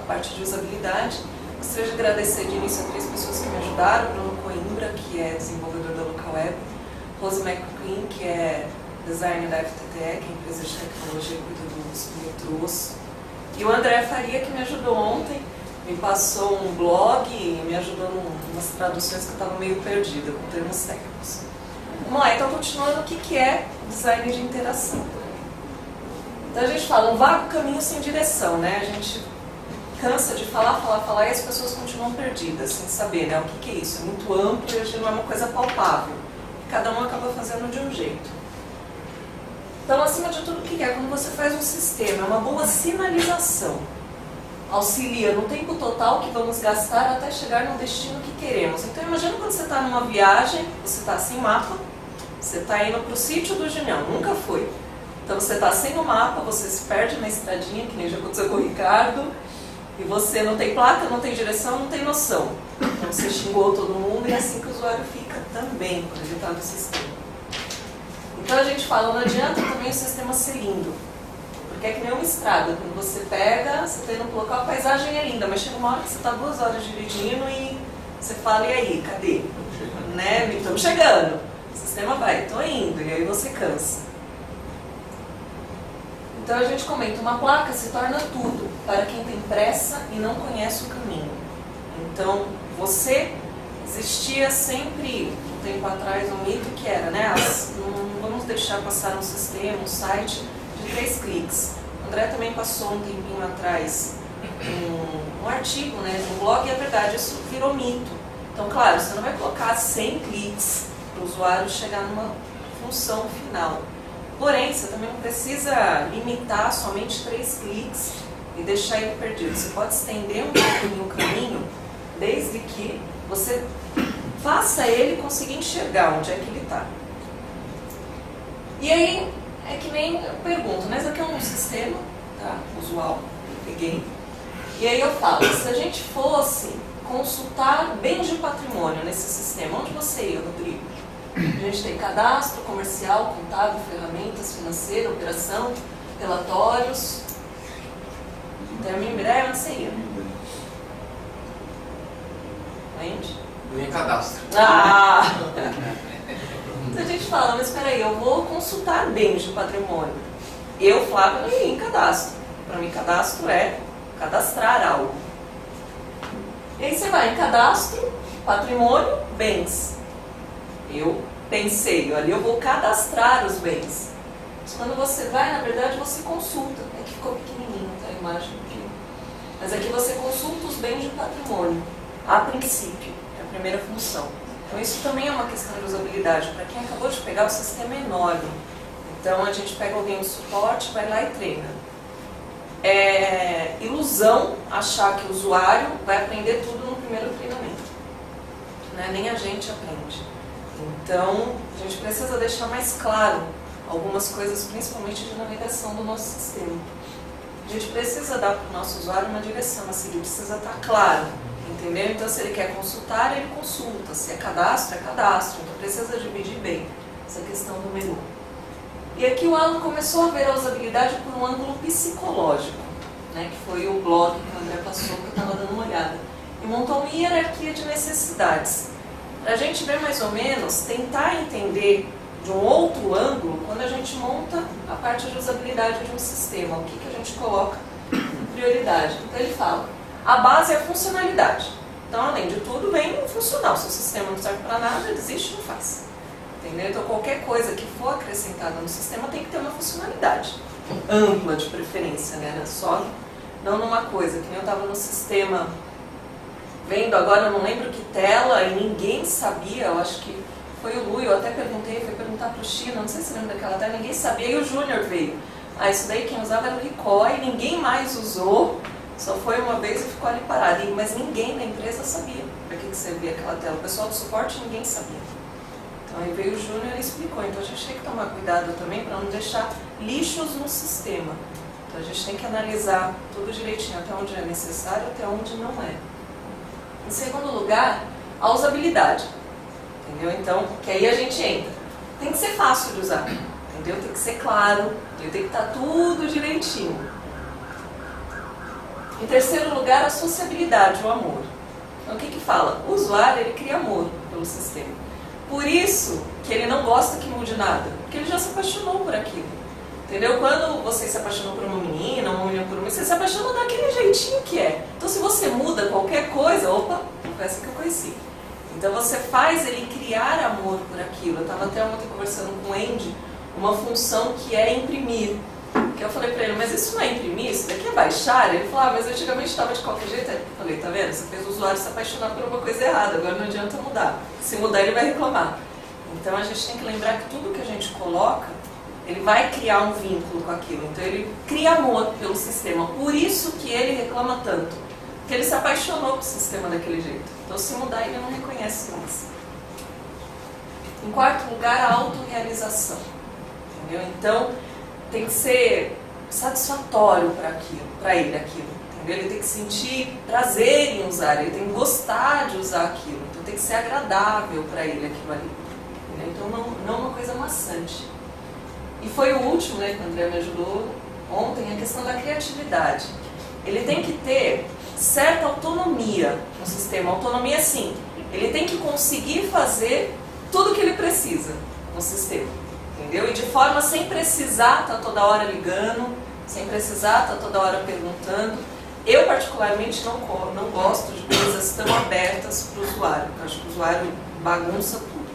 parte de usabilidade. Gostaria de agradecer de início a 3 pessoas que me ajudaram: Bruno Coimbra, que é desenvolvedor da Local Web, Rose McQueen, que é designer da FTTE, que é a empresa de tecnologia que cuida dos metrôs, e o André Faria, que me ajudou ontem, me passou um blog e me ajudou em umas traduções que eu estava meio perdida com termos técnicos. Vamos lá, então continuando, o que é design de interação? Então a gente fala um vago caminho sem direção, né? A gente cansa de falar e as pessoas continuam perdidas, sem saber, né? O que é isso? É muito amplo e não é uma coisa palpável. Cada um acaba fazendo de um jeito. Então, acima de tudo, o que é? Quando você faz um sistema, é uma boa sinalização. Auxilia no tempo total que vamos gastar até chegar no destino que queremos. Então, imagina quando você está numa viagem, você está sem mapa, você está indo para o sítio do Genial, nunca foi. Então, você está sem o mapa, você se perde na estradinha, que nem já aconteceu com o Ricardo, e você não tem placa, não tem direção, não tem noção. Então, você xingou todo mundo e é assim que o usuário fica também, quando ele está no sistema. Então, a gente fala, não adianta também o sistema ser lindo. Porque é que nem uma estrada, quando você pega, você está indo para o local, a paisagem é linda, mas chega uma hora que você está 2 horas dirigindo e você fala, e aí, cadê? Né? Estamos chegando. O sistema vai, estou indo, e aí você cansa. Então a gente comenta, uma placa se torna tudo para quem tem pressa e não conhece o caminho. Então, existia sempre, um tempo atrás, um mito que era, né? Não vamos deixar passar um sistema, um site de 3 cliques. O André também passou um tempinho atrás um artigo, né, de um blog, e é verdade, isso virou mito. Então, claro, você não vai colocar 100 cliques para o usuário chegar numa função final. Porém, você também não precisa limitar somente 3 cliques e deixar ele perdido. Você pode estender um pouquinho o caminho, desde que você faça ele conseguir enxergar onde é que ele está. E aí, é que nem eu pergunto, mas aqui é um sistema, tá, usual, eu peguei. E aí eu falo, se a gente fosse consultar bens de patrimônio nesse sistema, onde você ia, Rodrigo? A gente tem cadastro, comercial, contábil, ferramentas, financeira, operação, relatórios. Termo em breve, onde você ia? Onde? Eu ia em cadastro. Ah! Então a gente fala, mas espera aí, eu vou consultar bens de patrimônio. Eu, Flávio, não ia em cadastro. Para mim, cadastro é cadastrar algo. E aí você vai em cadastro, patrimônio, bens. Eu pensei, ali eu vou cadastrar os bens. Mas quando você vai, na verdade, você consulta. É que ficou pequenininho, tá, a imagem aqui. Mas aqui você consulta os bens de patrimônio, a princípio, é a primeira função. Então isso também é uma questão de usabilidade. Para quem acabou de pegar, o sistema é enorme. Então a gente pega alguém do suporte, vai lá e treina. É ilusão achar que o usuário vai aprender tudo no primeiro treinamento. Né? Nem a gente aprende. Então, a gente precisa deixar mais claro algumas coisas, principalmente de navegação do nosso sistema. A gente precisa dar para o nosso usuário uma direção a seguir, precisa estar claro, entendeu? Então, se ele quer consultar, ele consulta. Se é cadastro, é cadastro. Então, precisa dividir bem essa questão do menu. E aqui o Alan começou a ver a usabilidade por um ângulo psicológico, né, que foi o blog que o André passou, que eu estava dando uma olhada. E montou uma hierarquia de necessidades. Para a gente ver mais ou menos, tentar entender de um outro ângulo, quando a gente monta a parte de usabilidade de um sistema, o que a gente coloca em prioridade. Então ele fala, a base é a funcionalidade. Então, além de tudo, vem funcional. Se o sistema não serve para nada, desiste e não faz. Entendeu? Então, qualquer coisa que for acrescentada no sistema tem que ter uma funcionalidade ampla, de preferência, né? Só não numa coisa, que nem eu estava no sistema vendo agora, eu não lembro que tela, e ninguém sabia, eu acho que foi o Lu, eu até perguntei, fui perguntar para o China, não sei se lembra daquela tela, ninguém sabia, e o Júnior veio. Ah, isso daí quem usava era o Ricói, ninguém mais usou, só foi uma vez e ficou ali parado, mas ninguém na empresa sabia para que servia aquela tela. O pessoal do suporte ninguém sabia. Então aí veio o Júnior e explicou, então a gente tem que tomar cuidado também para não deixar lixos no sistema. Então a gente tem que analisar tudo direitinho, até onde é necessário, até onde não é. Em segundo lugar, a usabilidade, entendeu? Então, que aí a gente entra. Tem que ser fácil de usar, entendeu? Tem que ser claro, tem que estar tudo direitinho. Em terceiro lugar, a sociabilidade, o amor. Então o que que fala? O usuário, ele cria amor pelo sistema. Por isso que ele não gosta que mude nada, porque ele já se apaixonou por aquilo. Entendeu? Quando você se apaixonou por uma menina por uma, você se apaixonou daquele jeitinho que é. Então se você muda qualquer coisa, opa, não foi essa que eu conheci. Então você faz ele criar amor por aquilo. Eu estava até ontem conversando com o Andy, uma função que é imprimir. Que eu falei pra ele, mas isso não é imprimir, isso daqui é baixar? Ele falou, mas antigamente estava de qualquer jeito. Eu falei, tá vendo? Você fez o usuário se apaixonar por uma coisa errada, agora não adianta mudar. Se mudar ele vai reclamar. Então a gente tem que lembrar que tudo que a gente coloca, ele vai criar um vínculo com aquilo. Então ele cria amor pelo sistema. Por isso que ele reclama tanto. Porque ele se apaixonou pelo sistema daquele jeito. Então se mudar ele não reconhece mais. Em quarto lugar, a autorrealização. Entendeu? Então tem que ser satisfatório para ele aquilo. Entendeu? Ele tem que sentir prazer em usar, ele tem que gostar de usar aquilo. Então tem que ser agradável para ele aquilo ali. Entendeu? Então não uma coisa maçante. E foi o último, né, que o André me ajudou ontem, a questão da criatividade. Ele tem que ter certa autonomia no sistema. Autonomia, sim, ele tem que conseguir fazer tudo o que ele precisa no sistema. Entendeu? E de forma sem precisar estar toda hora ligando, sem precisar estar toda hora perguntando. Eu, particularmente, não gosto de coisas tão abertas para o usuário. Eu acho que o usuário bagunça tudo.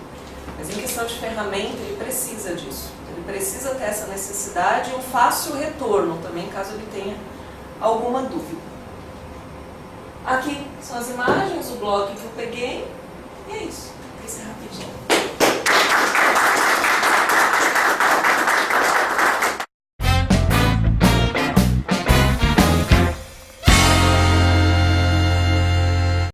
Mas em questão de ferramenta, ele precisa disso. Ele precisa ter essa necessidade e um fácil retorno também, caso ele tenha alguma dúvida. Aqui são as imagens, o bloco que eu peguei.